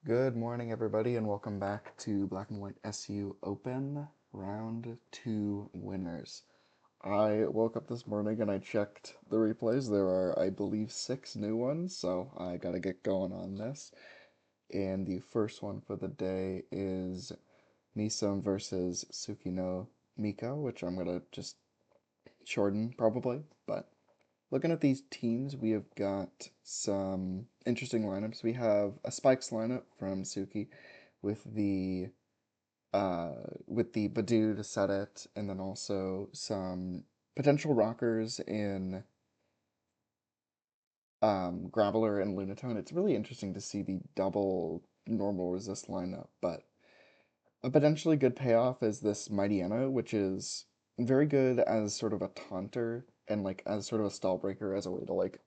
Good morning, everybody, and welcome back to Black and White SU Open Round 2 winners. I woke up this morning and I checked the replays. There are, I believe, 6 new ones, so I gotta get going on this. And the first one for the day is MeEsSmM versus Tsukimoniko, which I'm gonna just shorten probably, but looking at these teams, we have got some interesting lineups. We have a Spikes lineup from Suki with the Badu to set it, and then also some potential rockers in Graveler and Lunatone. It's really interesting to see the double normal resist lineup, but a potentially good payoff is this Mightyena, which is very good as sort of a taunter and like as sort of a stall breaker as a way to like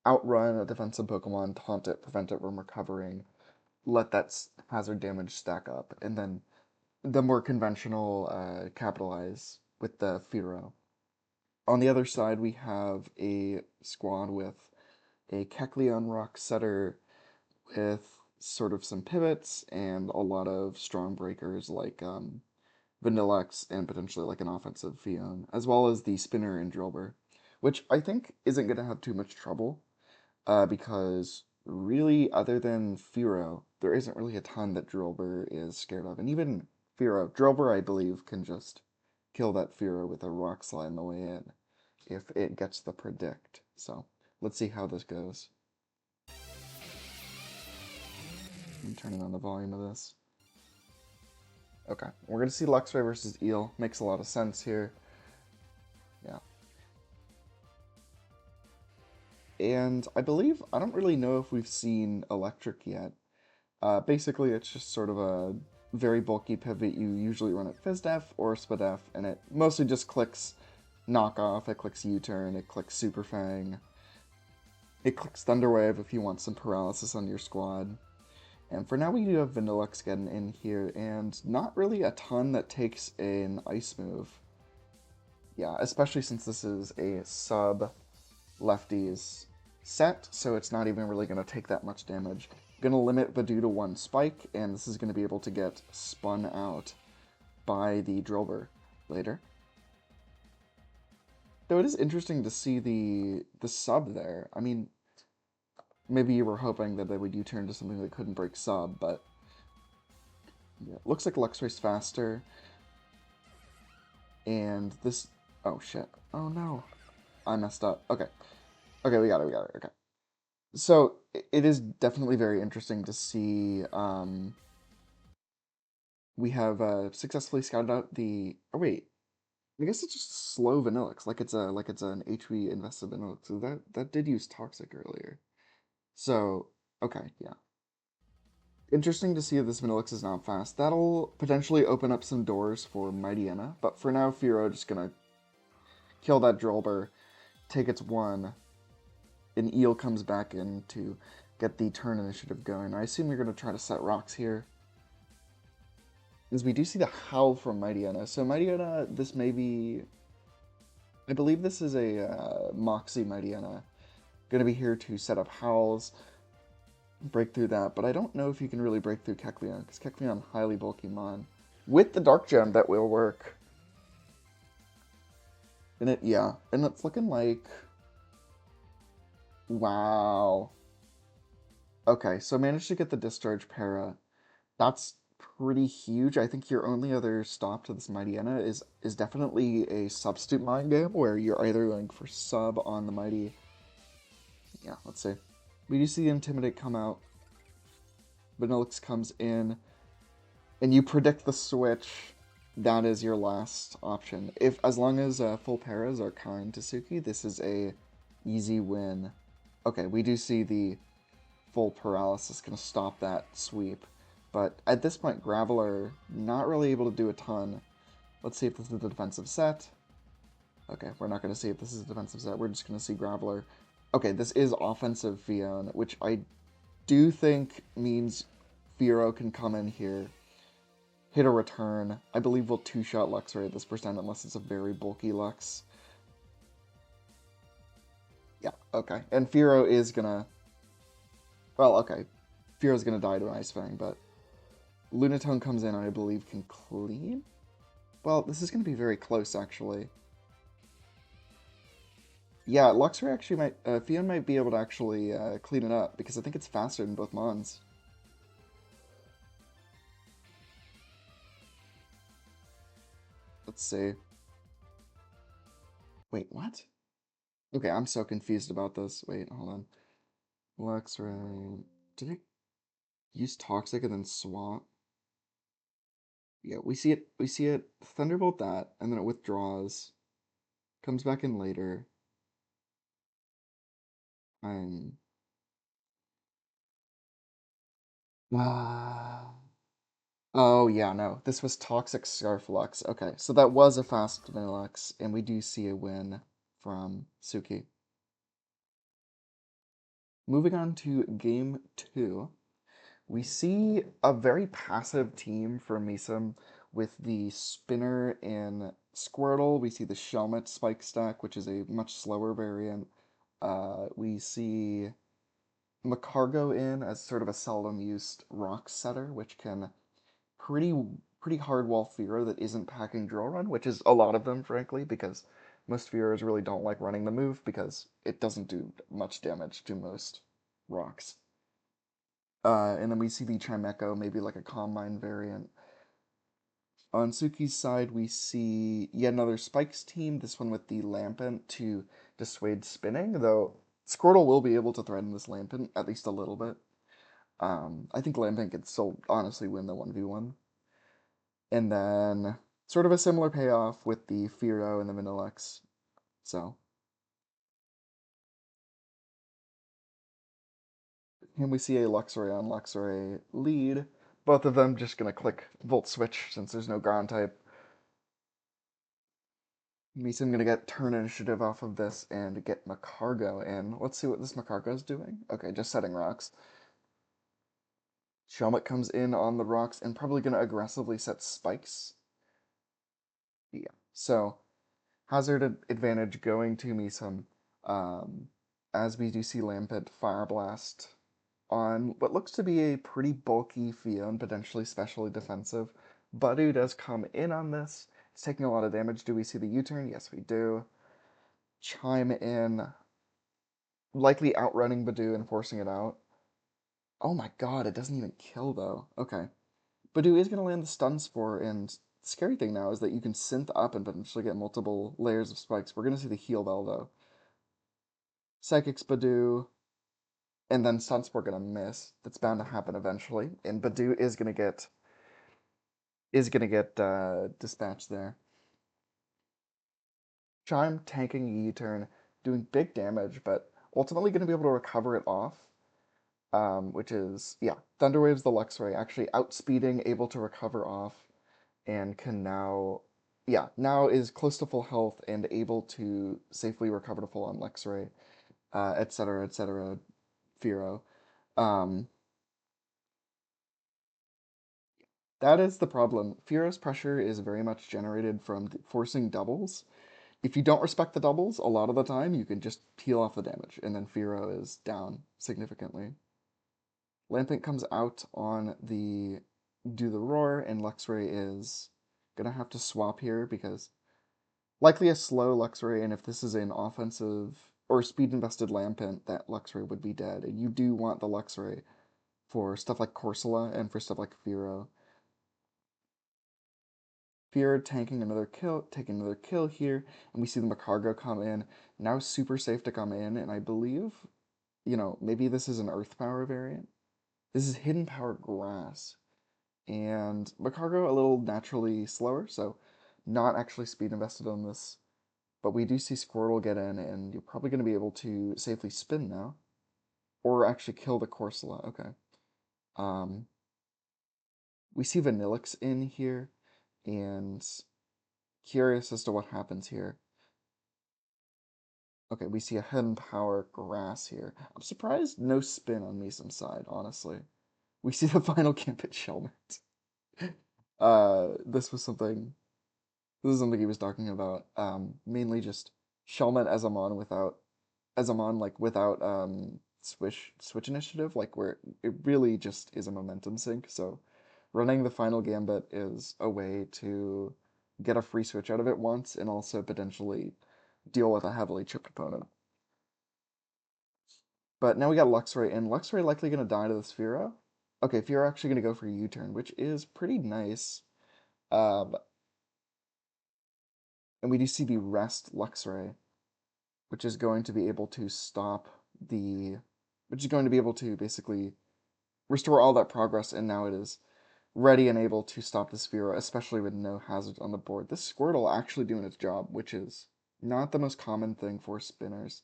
outrun a defensive Pokemon, taunt it, prevent it from recovering, let that hazard damage stack up, and then the more conventional capitalize with the Firo. On the other side, we have a squad with a Kecleon Rock Setter with sort of some pivots and a lot of strong breakers like Vanilluxe and potentially like an offensive Fion, as well as the Spinner and Drilbur, which I think isn't going to have too much trouble because really, other than Firo, there isn't really a ton that Drilbur is scared of. And even Drilbur, I believe, can just kill that Firo with a Rock Slide on the way in if it gets the predict. So let's see how this goes. I'm turning on the volume of this. Okay, we're going to see Luxray versus Eel. Makes a lot of sense here. Yeah. And I believe, I don't really know if we've seen Electric yet. Basically, it's just sort of a very bulky pivot. You usually run at FizzDef or SPDef, and it mostly just clicks Knockoff, it clicks U-Turn, it clicks Super Fang, it clicks Thunderwave if you want some paralysis on your squad. And for now, we do have Vanilluxe getting in here, and not really a ton that takes an Ice move. Yeah, especially since this is a sub lefties set, so it's not even really going to take that much damage. Going to limit Badu to 1 Spike, and this is going to be able to get spun out by the Drilbur later. Though it is interesting to see the sub there. I mean, maybe you were hoping that they would U-turn to something that couldn't break sub, but yeah, looks like Luxray's faster. And this... Oh, shit. Oh, no. I messed up. Okay. Okay, we got it, okay. So, it is definitely very interesting to see, we have successfully scouted out the... Oh, wait. I guess it's just slow Vanilluxe, like it's an HP invested Vanilluxe. So that did use Toxic earlier. So, okay, yeah. Interesting to see that this Vanilluxe is not fast. That'll potentially open up some doors for Mightyena, but for now, Firo just gonna kill that Drilbur, take its 1, and Eel comes back in to get the turn initiative going. I assume you're going to try to set rocks here. As we do see the Howl from Mightyena. So Mightyena, this may be... I believe this is a Moxie Mightyena. Going to be here to set up Howls, break through that, but I don't know if you can really break through Kecleon, because Kecleon highly bulky mon. With the Dark Gem, that will work. And and it's looking like... Wow. Okay, so managed to get the Discharge Para. That's pretty huge. I think your only other stop to this Mightyena is definitely a substitute mind game where you're either going for sub on the Mighty. Yeah, let's see. We do see Intimidate come out. Vanilluxe comes in, and you predict the switch. That is your last option. As long as full paras are kind to Suki, this is a easy win. Okay, we do see the full paralysis gonna stop that sweep. But at this point, Graveler not really able to do a ton. Let's see if this is a defensive set. Okay, we're not going to see if this is a defensive set. We're just going to see Graveler. Okay, this is offensive Fion, which I do think means Firo can come in here, hit a return. I believe we'll 2-shot Luxray at this percent unless it's a very bulky Lux. Yeah, okay. And Firo is going to... Well, okay. Fearo's gonna die to an Ice Fang, but Lunatone comes in and I believe can clean? Well, this is gonna be very close, actually. Yeah, Luxray actually might, Fion might be able to actually clean it up, because I think it's faster than both Mons. Let's see. Wait, what? Okay, I'm so confused about this. Wait, hold on. Luxray... Did it use Toxic and then swap? Yeah, we see it Thunderbolt that, and then it withdraws. Comes back in later. I'm... Ah... Oh, yeah, no. This was Toxic Scarflux. Okay, so that was a fast Vanillux, and we do see a win from Suki. Moving on to game 2, we see a very passive team for MeEsSmM with the Spinner in Squirtle. We see the Shelmet Spike Stack, which is a much slower variant. We see Macargo in as sort of a seldom used rock setter, which can pretty pretty hard wall Fearow that isn't packing Drill Run, which is a lot of them, frankly, because most Fearows really don't like running the move because it doesn't do much damage to most rocks. And then we see the Chimecho, maybe like a Calm Mind variant. On Suki's side, we see yet another Spikes team, this one with the Lampent to dissuade spinning, though Squirtle will be able to threaten this Lampent at least a little bit. I think Lampent could still honestly win the 1v1. And then sort of a similar payoff with the Fearow and the Vanillux. So, and we see a Luxray on Luxray lead. Both of them just going to click Volt Switch since there's no ground type. MeEsSmM going to get turn initiative off of this and get Macargo in. Let's see what this Macargo's doing. Okay, just setting rocks. Shelmet comes in on the rocks and probably going to aggressively set spikes. Yeah, so hazard advantage going to MeEsSmM. As we do see Lampent Fire Blast on what looks to be a pretty bulky Fion, potentially specially defensive. Budu does come in on this. It's taking a lot of damage. Do we see the U-turn? Yes, we do. Chime in, likely outrunning Budu and forcing it out. Oh my god, it doesn't even kill though. Okay. Budu is going to land the Stun Spore, and the scary thing now is that you can synth up and potentially get multiple layers of spikes. We're going to see the Heal Bell though. Psychics Budu, and then Stun Spore going to miss. That's bound to happen eventually, and Budu is going to get dispatched there. Chime tanking a U-turn, doing big damage, but ultimately going to be able to recover it off. Which is, yeah, Thunderwave's the Luxray, actually outspeeding, able to recover off, and can now, yeah, now is close to full health and able to safely recover to full on Luxray, etc., Fearow. Um, that is the problem. Fearow's pressure is very much generated from forcing doubles. If you don't respect the doubles, a lot of the time you can just peel off the damage, and then Fearow is down significantly. Lampent comes out on the Do the Roar, and Luxray is gonna have to swap here because likely a slow Luxray, and if this is an offensive or speed invested Lampent, that Luxray would be dead. And you do want the Luxray for stuff like Corsola and for stuff like Fearow. Fear tanking another kill, taking another kill here, and we see the Macargo come in. Now super safe to come in, and I believe, maybe this is an Earth Power variant. This is Hidden Power Grass. And Macargo a little naturally slower, so not actually speed invested on this. But we do see Squirtle get in, and you're probably going to be able to safely spin now. Or actually kill the Corsola, okay. Um, we see Vanillix in here, and curious as to what happens here. Okay, we see a Hidden Power Grass here. I'm surprised no spin on MeEsSmM's side, honestly. We see the final Gambit Shelmet. This was something This is something he was talking about. Mainly just Shelmet as a mon without switch initiative, like where it really just is a momentum sink. So running the final gambit is a way to get a free switch out of it once and also potentially deal with a heavily chipped opponent. But now we got Luxray, and Luxray likely going to die to the Sphero. Okay, Fear actually going to go for a U-turn, which is pretty nice. Um, and we do see the Rest Luxray, which is going to be able to stop the... which is going to be able to basically restore all that progress, and now it is ready and able to stop the Sphero, especially with no hazards on the board. This Squirtle actually doing its job, which is not the most common thing for spinners.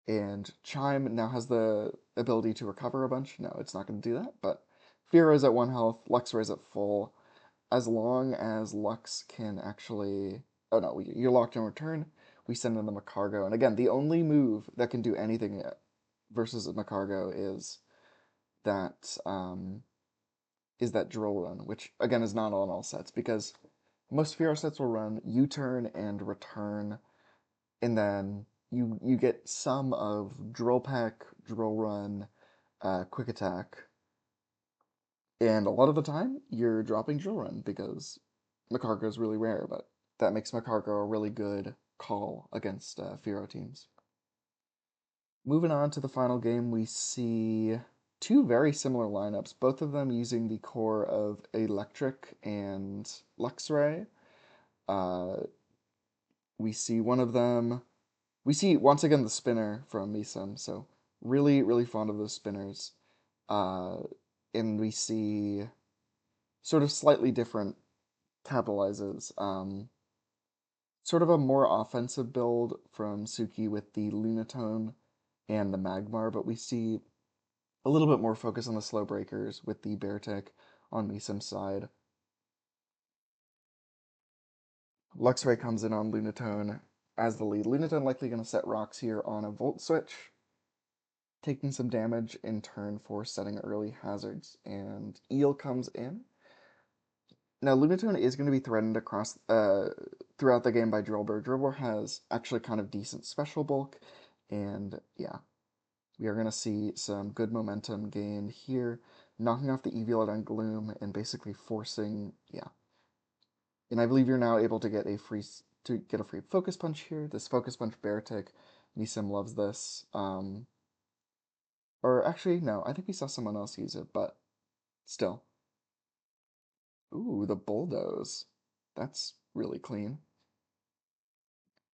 And Chime now has the ability to recover a bunch. No, it's not going to do that, but Fear is at 1 health, Luxray is at full. As long as Lux can actually... Oh no, you're locked in return. We send in the Macargo. And again, the only move that can do anything versus a Macargo that is that Drill Run, which again is not on all sets because most Fear sets will run U-turn and return, and then you get some of Drill Peck, Drill Run, Quick Attack, and a lot of the time you're dropping Drill Run because Macargo is really rare, but that makes Macargo a really good call against Fearow teams. Moving on to the final game, we see two very similar lineups, both of them using the core of Electric and Luxray. Uh, we see one of them, we see once again the spinner from MeEsSmM, so really, really fond of those spinners. Uh, and we see sort of slightly different capitalizes. Sort of a more offensive build from Suki with the Lunatone and the Magmar, but we see a little bit more focus on the slow breakers with the Beartick on MeEsSmM's side. Luxray comes in on Lunatone as the lead. Lunatone likely going to set rocks here on a Volt Switch, taking some damage in turn for setting early hazards. And Eel comes in. Now, Lunatone is going to be threatened across throughout the game by Drillbur. Drillbur has actually kind of decent special bulk, and yeah, we are going to see some good momentum gained here, knocking off the Eviolite on Gloom and basically forcing, yeah. And I believe you're now able to get a free Focus Punch here. This Focus Punch Beartick, MeEsSmM loves this. Or actually, no, I think we saw someone else use it, but still. Ooh, the Bulldoze. That's really clean.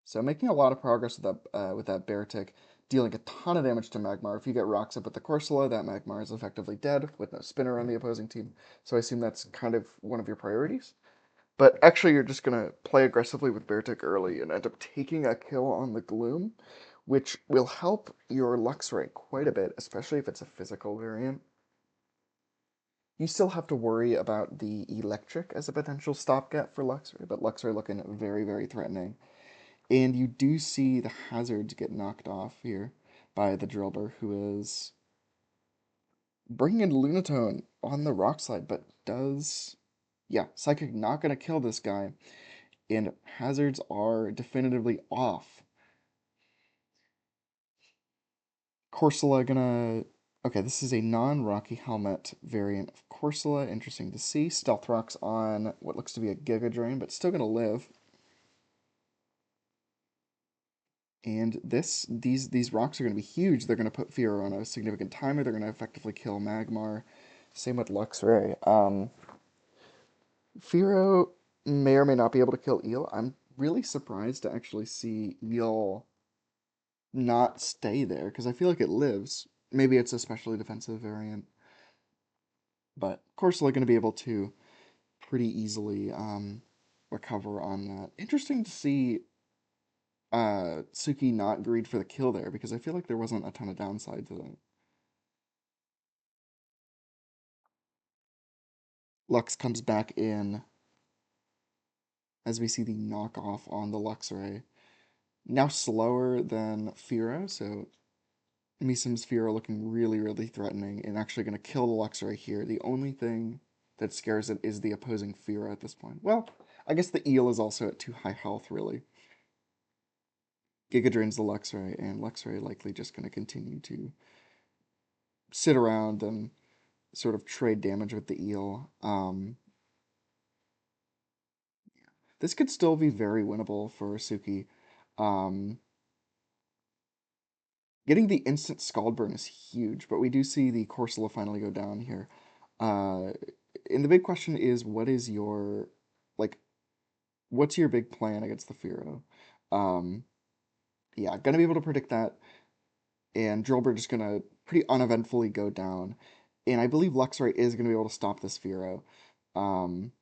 So making a lot of progress with that Beartick, dealing a ton of damage to Magmar. If you get rocks up with the Corsola, that Magmar is effectively dead with no spinner on the opposing team. So I assume that's kind of one of your priorities. But actually, you're just going to play aggressively with Beartick early and end up taking a kill on the Gloom, which will help your Luxray quite a bit, especially if it's a physical variant. You still have to worry about the Electric as a potential stopgap for Luxray, but Luxray looking very, very threatening. And you do see the hazards get knocked off here by the Drillbur, who is bringing in Lunatone on the rock slide, but does... Yeah, Psychic not going to kill this guy, and hazards are definitively off. Corsola gonna... Okay, this is a non-Rocky Helmet variant of Corsola. Interesting to see. Stealth Rock's on what looks to be a Giga Drain, but still gonna live. And these rocks are going to be huge. They're going to put Fear on a significant timer. They're going to effectively kill Magmar. Same with Luxray. Fearow may or may not be able to kill Eel. I'm really surprised to actually see Eel not stay there, because I feel like it lives. Maybe it's a specially defensive variant. But of course, they're going to be able to pretty easily recover on that. Interesting to see Tsuki not greed for the kill there, because I feel like there wasn't a ton of downside to that. Lux comes back in as we see the knockoff on the Luxray. Now slower than Fearow, so MeEsSmM's Fearow looking really, really threatening and actually going to kill the Luxray here. The only thing that scares it is the opposing Fearow at this point. Well, I guess the Eel is also at too high health, really. Giga drains the Luxray, and Luxray likely just going to continue to sit around and sort of trade damage with the eel. This could still be very winnable for Suki. Um, Getting the instant Scald Burn is huge, but we do see the Corsola finally go down here. Uh, and the big question is, like, what's your big plan against the Fearow? Um, yeah, gonna be able to predict that, and Drillbur just gonna pretty uneventfully go down. And I believe Luxray is gonna be able to stop this Fearow. Um,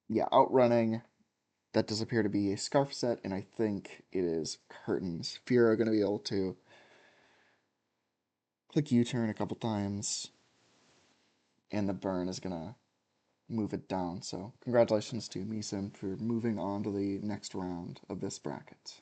yeah, outrunning. That does appear to be a Scarf set, and I think it is Curtains. Fearow gonna be able to click U-turn a couple times, and the burn is gonna move it down. So congratulations to MeEsSmM for moving on to the next round of this bracket.